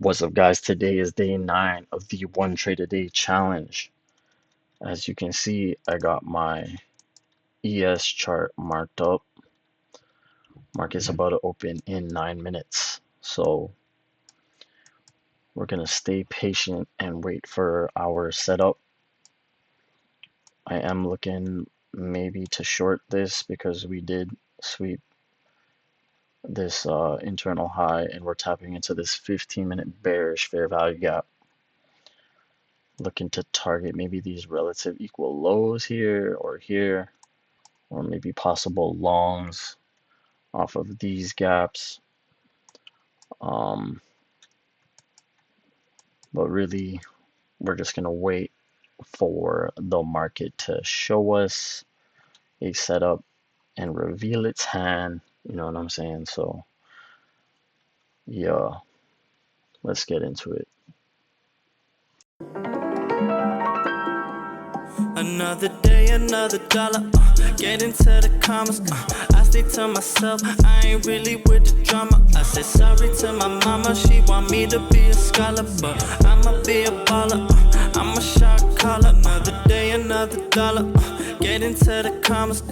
What's up, guys? Today is day 9 of the one trade a day challenge. As you can see, I got my ES chart marked up. Market's about to open in 9 minutes. So we're going to stay patient and wait for our setup. I am looking maybe to short this because we did sweep this internal high and we're tapping into this 15-minute bearish fair value gap. Looking to target maybe these relative equal lows here, or maybe possible longs off of these gaps. But really, we're just going to wait for the market to show us a setup and reveal its hand. You know what I'm saying? So, yeah, let's get into it. Another day, another dollar, get into the commas, I stay to myself, I ain't really with the drama. I said sorry to my mama, she want me to be a scholar, but I'ma be a baller, I'm a shot caller. Another day, another dollar, get into the commas,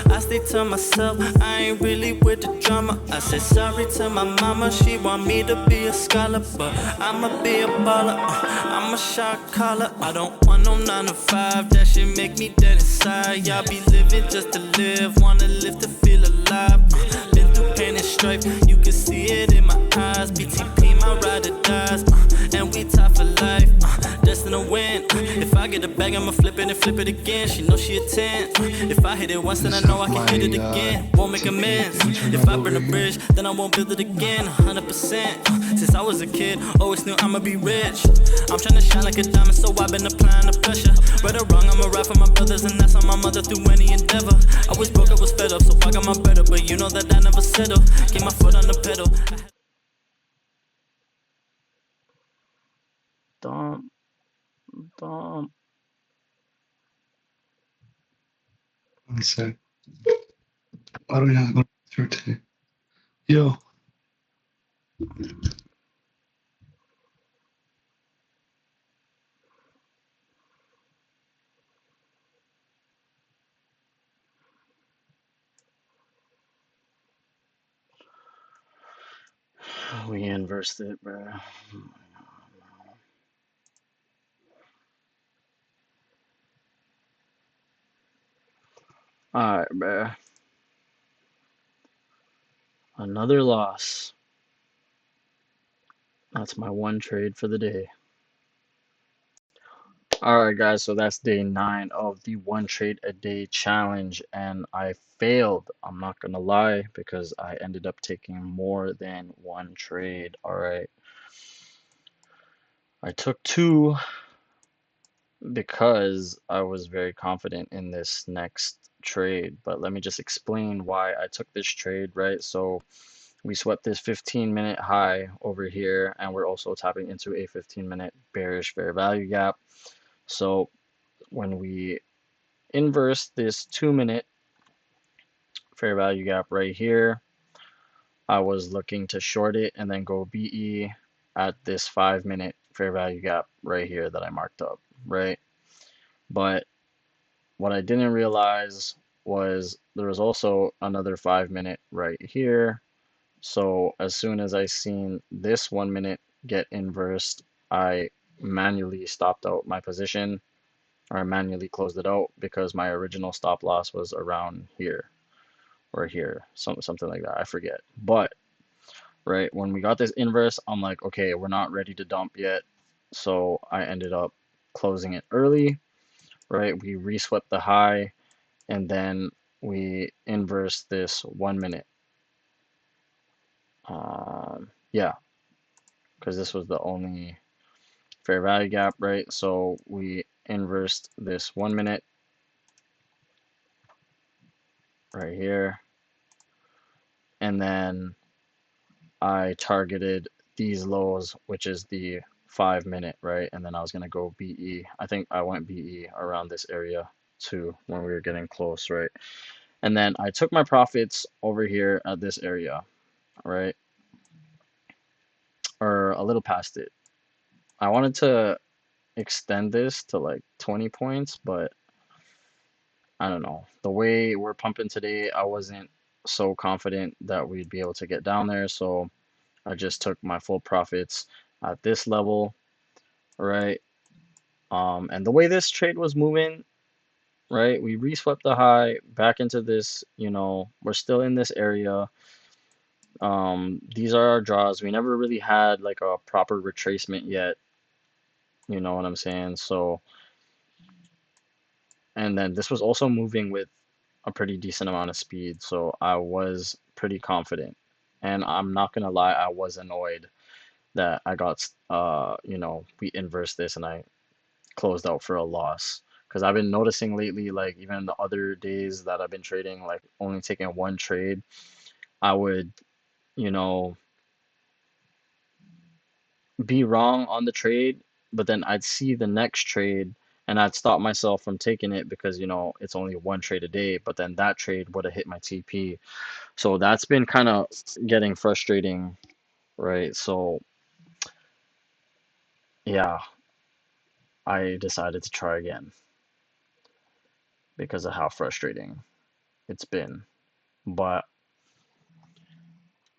I stay to myself, I ain't really with the drama. I said sorry to my mama, she want me to be a scholar, but I'ma be a baller, I'm a shot caller. I don't want no 9 to 5, that shit make me dead inside. Y'all be living just to live, wanna live to feel alive. Been through pain and strife, you can see it in my eyes. BTP, my ride or dies, and we tie for life. Destined to win. If I get a bag, I'ma flip it and flip it again. She know she a 10. If I hit it once, then I know I can hit it again. Won't make amends. If I burn a bridge, then I won't build it again. 100%. Since I was a kid, always knew I'ma be rich. I'm tryna shine like a diamond, so I've been applying the pressure. Right or wrong, I'ma ride for my brothers, and that's on my mother through any endeavor. I was broke, I was fed up, so I got my better, but you know that I never settle. Keep my foot on the pedal. Dump. One sec. Why don't you have to go through today? Yo. We inversed it, bro. Alright, bro. Another loss. That's my one trade for the day. Alright, guys, so that's day 9 of the one trade a day challenge, and I failed. I'm not gonna lie, because I ended up taking more than one trade. Alright. I took 2 because I was very confident in this next trade, but let me just explain why I took this trade, right? So we swept this 15-minute high over here, and we're also tapping into a 15-minute bearish fair value gap. So when we inverse this 2-minute fair value gap right here, I was looking to short it and then go BE at this 5-minute fair value gap right here that I marked up, right? But what I didn't realize was there was also another 5-minute right here. So as soon as I seen this 1 minute get inversed, I manually stopped out my position, or I manually closed it out, because my original stop loss was around here or here, something like that. I forget. But right when we got this inverse, I'm like, okay, we're not ready to dump yet. So I ended up closing it early, right? We reswept the high, and then we inverse this 1 minute. Yeah, because this was the only fair value gap, right? So we inversed this 1 minute right here, and then I targeted these lows, which is the 5-minute, right? And then I was gonna go BE. I think I went BE around this area too when we were getting close, right? And then I took my profits over here at this area, right? or a little past it. I wanted to extend this to like 20 points, but I don't know. The way we're pumping today, I wasn't so confident that we'd be able to get down there, so I just took my full profits at this level, right? And the way this trade was moving, right? We reswept the high back into this, we're still in this area. These are our draws. We never really had like a proper retracement yet, you know what I'm saying? So, and then this was also moving with a pretty decent amount of speed, so I was pretty confident. And I'm not gonna lie, I was annoyed that I got, we inversed this and I closed out for a loss. Because I've been noticing lately, like even the other days that I've been trading, like only taking one trade, I would, you know, be wrong on the trade, but then I'd see the next trade and I'd stop myself from taking it because, it's only one trade a day, but then that trade would have hit my TP. So that's been kind of getting frustrating, right? So yeah, I decided to try again because of how frustrating it's been. But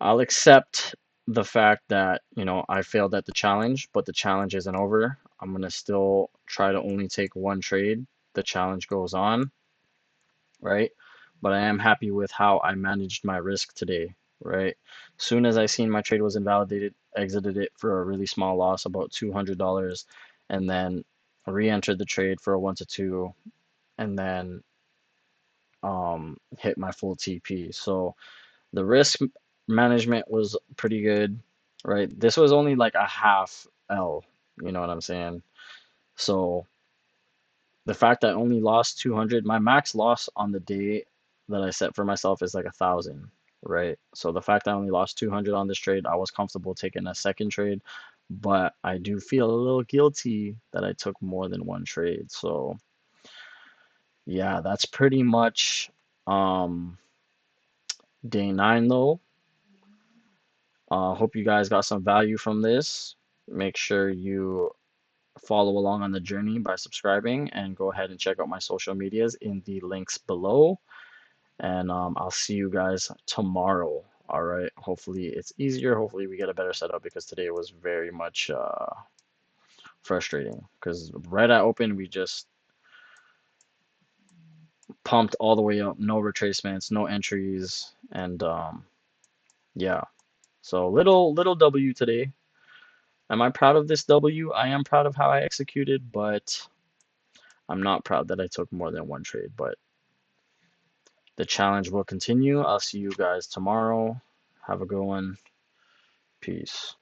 I'll accept the fact that, I failed at the challenge, but the challenge isn't over. I'm going to still try to only take one trade. The challenge goes on, right? But I am happy with how I managed my risk today, right? Soon as I seen my trade was invalidated, exited it for a really small loss, about $200, and then re-entered the trade for a 1 to 2, and then hit my full TP. So the risk management was pretty good, right? This was only like a half L, you know what I'm saying? So the fact that I only lost 200, my max loss on the day that I set for myself is like 1,000, right? So the fact that I only lost 200 on this trade, I was comfortable taking a second trade, but I do feel a little guilty that I took more than one trade. So yeah, that's pretty much um day 9 though. Hope you guys got some value from this. Make sure you follow along on the journey by subscribing and go ahead and check out my social medias in the links below. And I'll see you guys tomorrow. All right. Hopefully it's easier. Hopefully we get a better setup because today was very much frustrating because right at open we just pumped all the way up, no retracements, no entries, and yeah. So little W today. Am I proud of this W? I am proud of how I executed, but I'm not proud that I took more than one trade. But the challenge will continue. I'll see you guys tomorrow. Have a good one. Peace.